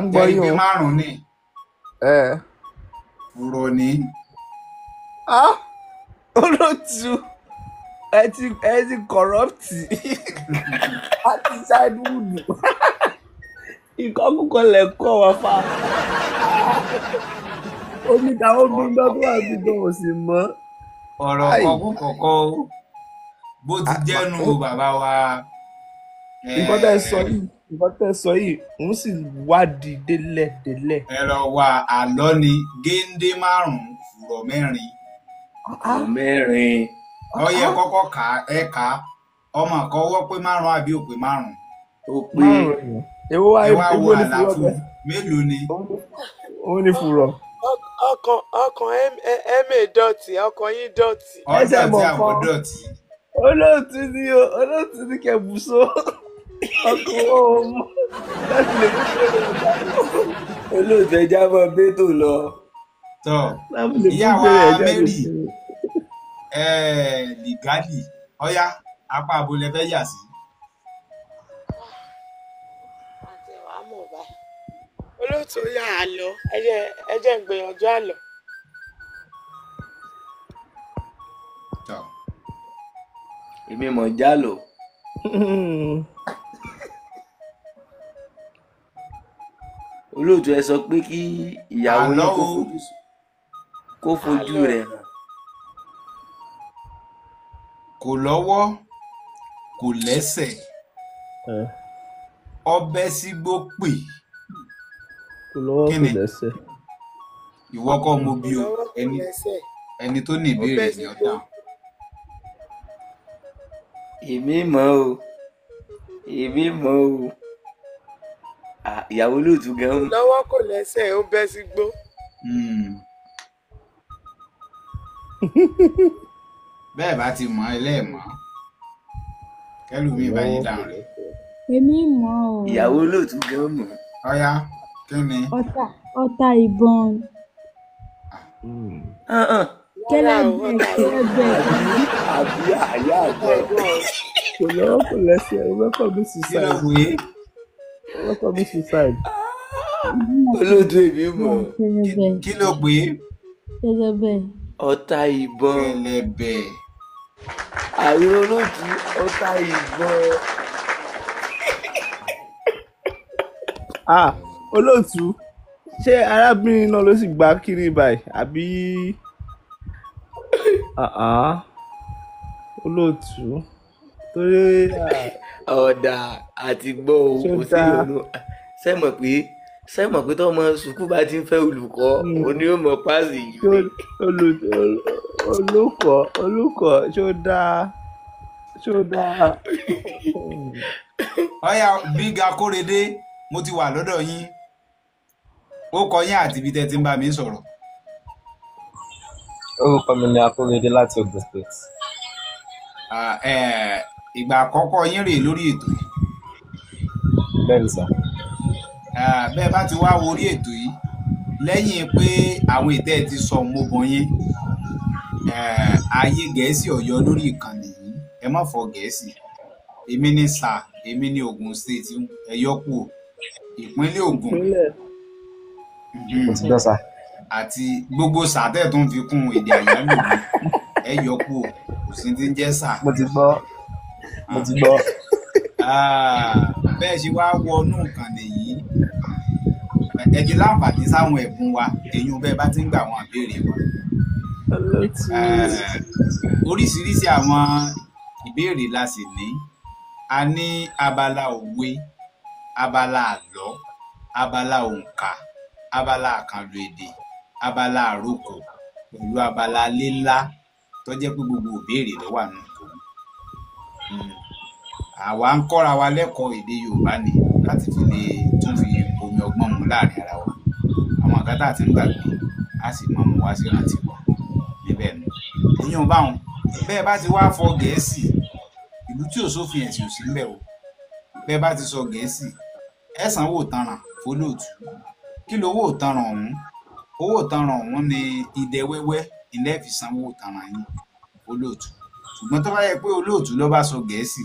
ń gbọ́ jẹ́rí yín pé o. márùn-ún ni fùrọ̀ ní. Olóòtú ẹ ti kọ̀rọ̀pìtì àti ṣáìdúùdù ìkọ́kùkọ lẹ̀kọ́ wà fà omi táwọn bí dọ́gbọ́n àti gan sì mọ́. ọ̀rọ̀ kọ̀ọ̀kọ̀ bó ti jẹ́nu bàbá wa. nǹkan tẹ́ sọ yìí ń sì wádìí délẹ̀. ẹ̀rọ wa àlọ́ ni géńdé márùn-ún fùrọ̀ mẹ́rin. mẹ́rin. ọyẹ kọ́kọ́ kà ẹ kà ọmọ kan wọ́ pé márùn-ún àbí òpè márùn-ún. ó pé èwo wá ẹ wá wo ní àlàfo fùrọ̀ mélòó ni. òun ní fùrọ̀. ọkàn ẹ̀mẹ̀ dọ̀tí ọkàn yín dọ̀tí. ọjà tí àwọn dọ̀tí. olóòtú ní kẹbùsọ ọkàn ọmọ láti lè fún olóòtú ẹja mọ bẹ́tò lọ. tọ ìyá wa mary lìgálì ọyá apá abolẹ fẹ́ yà sí. olóòtú yà á lọ ẹ jẹ́ ń gbìyànjú àlọ́. èmi mọ̀ jálò. olóòtú ẹ sọ pé kí ìyàwó ní kó fojú rẹ̀ hàn. kò lọ́wọ́ kò lẹ́sẹ̀ ọbẹ̀ sígbó pè. kò lọ́wọ́ kò lẹ́sẹ̀. ìwọ kọ́ mo bí o ẹni tó ní ìbéèrè ní ọ̀dà. èmi mọ̀ o ìyàwó olóòtú gan. lọ́wọ́ kò lẹ́sẹ̀ ó bẹ́ sígbó. bẹ́ẹ̀ bá ti mọ̀ ẹlẹ́ẹ̀mọ́ kẹ́lùmí bá yín dáhùn rẹ̀. èmi mọ̀ o. ìyàwó olóòtú gan mọ̀. ọ̀yá kí ni. ọta ìbọn. kẹlẹbẹ. àbí àyà àgbẹ. kò lọ́wọ́ kò lẹ́sẹ̀ welcome to suicide. welcome to suicide. olóòtú èmi mọ̀. kí ló pé. kẹlẹbẹ. ọta ìbọn. kẹlẹbẹ. àwọn olóòtú ọta ìbọn. olóòtú ṣé arábìnrin náà ló sì gba kiri báyìí àbí olóòtú torí. ọ̀dà àti gbọ́ ohun kò sí ìrònú sẹ́mọ̀ pé tọ́mọ sùkú bá ti ń fẹ́ olùkọ́ òní ó mọ̀ páàsì yìí. olùkọ́ ṣó dáa. ọ̀yá Big Akórèdé mo ti wà lọ́dọ̀ yín ó kọ yín àti ibi tẹ́ ti ń bá mi sọ̀rọ̀. orúkọ mi ni Akórèdé láti Ogun State. ìgbà àkọ́kọ́ yín rèé lórí ètò yìí. bẹ́ẹ̀ni sà. bẹ́ẹ̀ bá ti wá worí ètò yìí lẹ́yìn pé àwọn ètò ẹ̀ ti sọ mo bọ̀ yín ayé Gẹ̀ẹ́sì Ọ̀yọ́ lórí ìkànnì yìí ẹ má fọ Gẹ̀ẹ́sì èmi ní sà èmi ní Ogun State ẹ yọkù ìpínlẹ̀ Ògùn àti gbogbo sàtẹ̀ tó ń fi kún èdè àyálò ẹ yọkù kò sí ti ń jẹ́ sà. mo ti gbọ́. bẹ́ẹ̀ ṣe wá wọnú ìkànnì yìí ẹ ti láǹfààní sáwọn ẹ̀bùn wa èyí bẹ́ẹ̀ bá ti ń gbà àwọn àbẹ̀rẹ̀ wa. oríṣiríṣi àwọn ìbéèrè la sì ní a ní abala òwe abala àlọ́ abala òǹkà abala àkànlò èdè abala àròkọ pẹ̀lú abala lílá tó jẹ́ pé gbogbo ìbéèrè ló wà nù tó. àwa ń kọ́ra wa lẹ́kọ̀ọ́ èdè Yorùbá ni láti fi lè tún fi omi ọgbọ́n mu láàrin ara wa àwọn àgátà àti ń gbàgbé a sì máa mú wá sí ìrántí wa níbẹ̀ nù. ìyẹn báwọn bẹ́ẹ̀ bá ti wá fọ Gẹ̀ẹ́sì ìlú tí ò sófin ẹ̀sìn ò sí ńbẹ̀ o bẹ́ẹ̀ bá ti sọ Gẹ̀ẹ́sì ẹ sanwó ìtanràn fólóòtú kí lówó ìtanràn ọ̀hún owó ìtanràn ọ̀hún ni idẹ wẹ́wẹ́ ilé fi sanwó ìtanràn yín fólóòtú ṣùgbọ́n tó bá yẹ pé olóòtú ló bá sọ Gẹ̀ẹ́sì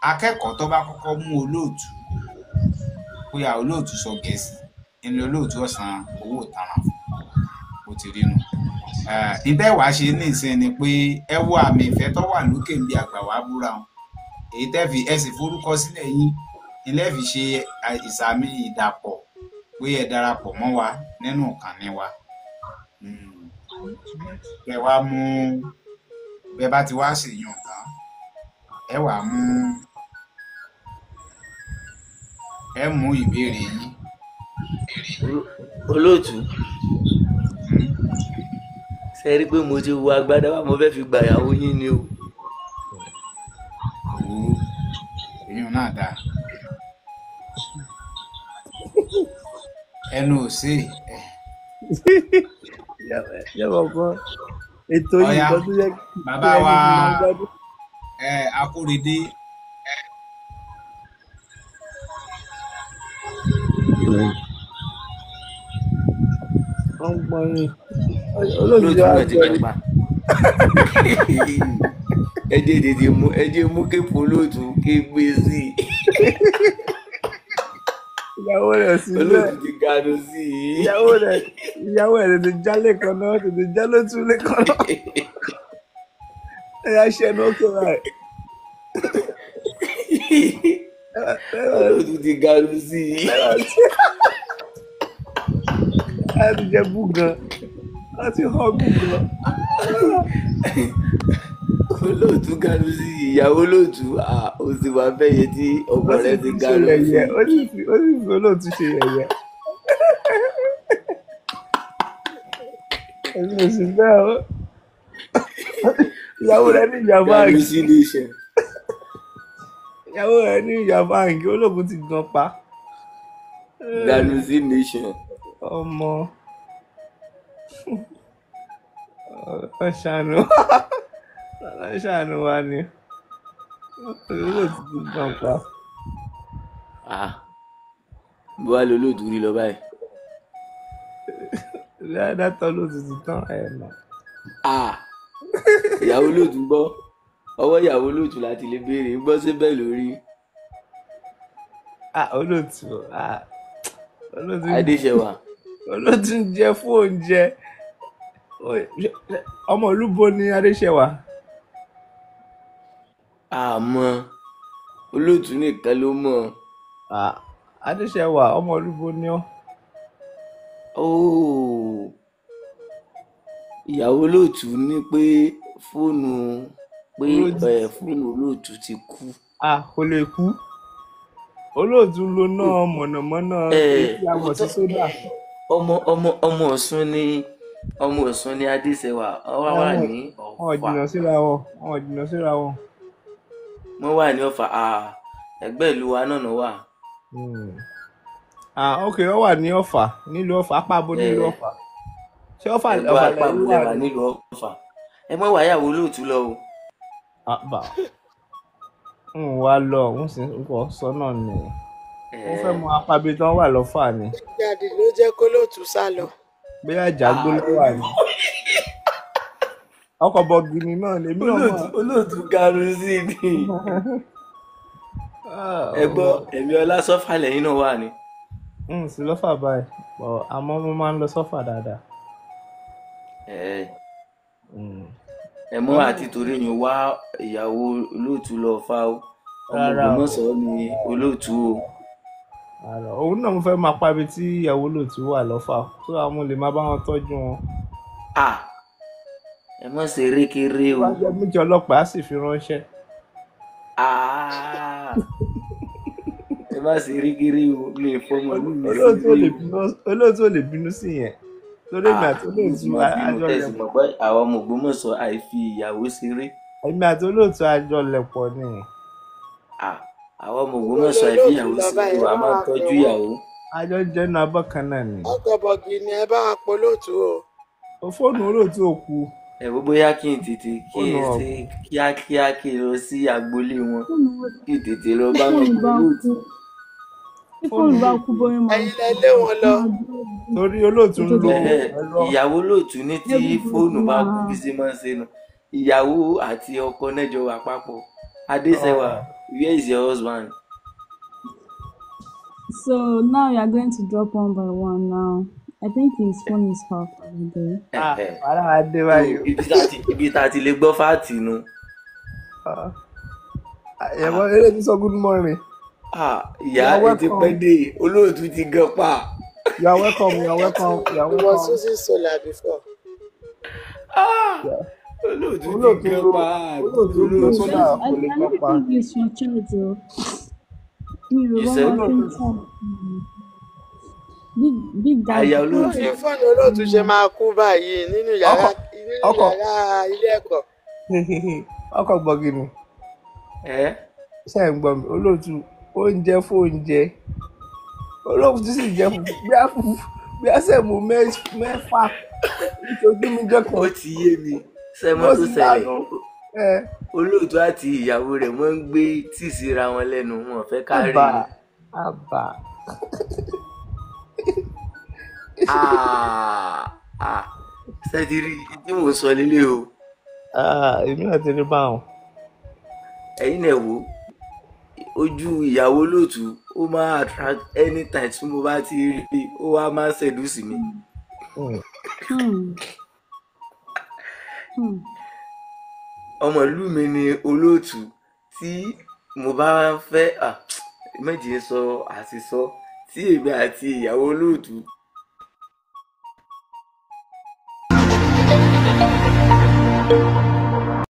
akẹ́kọ̀ọ́ tó bá kọ́kọ́ mú olóòtú bóyá olóòtú sọ Gẹ̀ẹ́sì ẹni olóòtú ọ̀sán owó ìtanràn ó ti rí nu. Ìtẹ́ wàá ṣe ní ìsìn ni pé ẹ wo àmì ìfẹ́ tó wà lókè ń bí àgbà wá búra wọn èyí tẹ́ fi ẹ sì forúkọ sílẹ̀ yín ilé fi ṣe ìsàmì ìdàpọ̀ pé ẹ darapọ̀ mọ́ wa nínú ìkànnì wa. Ẹ wá mú bẹ́ẹ̀ bá ti wá ṣèyàn tán ẹ wá mú ìbéèrè yín. Olóòtú ṣe rí pé mo ti wo agbádá wa mo fẹ́ fi gbà ìyàwó yín ni o. Èèyàn náà dáa ẹnu ò sí yàrá kan ètò yìí kan tó yẹ kí bàbá wa Akóredé wọ́n gbọ́n yín Olóòtú náà ti gbà ẹjẹ tètè mú ẹjẹ mú kéèpù olóòtú ké gbé sí ìyàwó rẹ̀ sí olóòtú ti ganu sí ìyàwó rẹ̀ tètè jálè kan náà tètè jálè tún lé kan náà ẹ̀yà ṣẹ́nu ókè rẹ̀ olóòtú ti ganu sí láti jẹ búgan láti hàn búgan. Olóòtú ganu sí ìyàwó olóòtú ó sì wá fẹ́yẹ tí ọkọ rẹ̀ ti ganu sí. ó sì fi olóòtú ṣe yẹ̀yẹ́. èmi ò sì bẹ́ẹ̀ o ìyàwó rẹ̀ ní ìyá báàgì. ìyàwó rẹ̀ ní ìyá báàgì olóògùn ti gan pa. Ganusi Nation. ọmọ ọ̀ṣàánú wa ni olóòtú ti gan pa. bó wá lọ olóòtú rí lọ báyìí. dátọ́ olóòtú ti tán ẹ̀ mọ́. ìyàwó olóòtú gbọ́ ọwọ́ ìyàwó olóòtú láti lè béèrè gbọ́ síbẹ̀ lórí. olóòtú Adéṣẹwà. olóòtú ń jẹ fún oúnjẹ ọmọ olúbo ni Adéṣẹwà. àmọ́ olóòtú nìkan ló mọ̀. Adéṣẹwà ọmọ olúbo ni ọ́. ìyàwó olóòtú ní pé fóònù olóòtú ti kú. kò lè kú olóòtú ló náà mọ̀nàmọ́ná ètí àmọ̀ sí sódà. ọmọ Ọ̀ṣun ni Adéṣẹwà wà ní Ọ̀fà. wọn ò jìnnà síra wọn. wọ́n wà ní Ọ̀fà ẹgbẹ́ ìlú wa náà wà. ok wọ́n wà ní Ọ̀fà nílùú Ọ̀fà apá abo nílùú Ọ̀fà. ṣé Ọ̀fà lẹ́yìn wà nílùú Ọ̀fà ẹ mọ̀ wáyàwó olóòtú lọ o. n wá lọ n sì ń kọ sọ náà ni mo fẹ́ mọ apábi tán wà lọ́fà ni. jáde ló jẹ́ kó lóòtú sá lọ. bí àjàgbó ló wà ní. ọkọ̀ bọ̀gìnì náà lèmi náà mọ̀. olóòtú Ganusi ni. ẹ gbọ́ ẹ̀mí ọlá sọ́fà lẹ́yìn náà wà ní. sí lọ́fà báyìí àmọ́ mo máa ń lọ sọ́fà dáadáa. ẹ mọ àti torí yín wá ìyàwó olóòtú lọ fa o ọmọ Ògbómọ̀ṣọ́ ni olóòtú o. òun náà mo fẹ́ máa pàbí tí ìyàwó olóòtú wà lọ́fà tó àwọn olè máa bá wọn tọ́jú wọn. ẹ mọ̀ ṣe rékéré o. wájú méjì ọlọ́pàá á sì fi ránṣẹ́. ẹ má ṣe rékéré o mi fọmọ mi. olóòtú ò lè bínú sí yẹn torí èmi àti olóòtú àjọlẹ̀pọ̀. àwọn ọmọ Ògbómọ̀ṣọ́ àìfi ìyàwó ṣeré. èmi àti olóòtú àjọlẹ̀pọ̀ ni. àwọn ọmọ Ògbómọ̀ṣọ́ àìfi ìyàwó ṣeré wà máa tọ́jú ìyàwó. àjọ jẹnu abọ́ kan náà ni. ọkọ̀ bọ̀gì ni ẹ bá wa pọ̀ lóòtú o. fóònù olóòtú ò kú. bóyá kí n tètè kí n ṣe kíákíá kí n lọ sí agboolé wọn kí n tètè lọ bá wọn pọ̀ lóòtú. fóònù bá kú bóyá máa ẹ̀yin lẹ lé wọn lọ. torí olóòtú ń lo ìyàwó olóòtú ní tí fóònù bá kú bí ṣe máa ń ṣe nù ìyàwó àti ọkọ nẹjọ wà papọ̀. Adéṣẹwà where is your husband? So now you are going to drop one by one now. I think his phone is off already. Wàhálà adé báyìí. Ibi tá a ti lè gbọ́ fáàtì nu. Ẹ̀wọ̀n eré ti sọ good morning. Ìyá ẹ ti pẹ́ dé olóòtú ti gan pa. You are welcome. You are welcome. You are He was welcome. using solar before. Olóòtú ti gan pa. Olóòtú ló sọ́dà kò lè I gbọ́ don't pa. think it's for charge though. You said Big guy. Aya Báwo olóòtú. ni fóònù olóòtú ṣe máa kú báyìí nínú yàrá ilé ẹ̀kọ́? Ọkọ̀ gbọ́gi ni. Ṣé ẹ̀ ń gbọ́ mi? Olóòtú oúnjẹ fóúnjẹ. Olóòtú sì jẹ fufu bí a ṣe mú mẹ́fà nítorí mi jẹ́ kan. Ó ti yé mi. Sẹ́mọ́ tó ṣẹlẹ̀. Olóòtú àti ìyàwó rẹ̀ wọ́n ń gbé tíì síra wọn lẹ́nu wọn fẹ́ ká rí i. Àbà. Sẹ́tìrì tí mò ń sọ lélẹ̀ o. Èmi náà ti rí báwọn. Ẹ̀yin náà wò ojú ìyàwó olóòtú ó máa attract anytime tí mo bá ti rí i ó wá máa ń seduce mi. Ọmọ ìlú mi ni olóòtú tí mo bá ń fẹ́ méjì sọ àti sọ tí èmi àti ìyàwó olóòtú.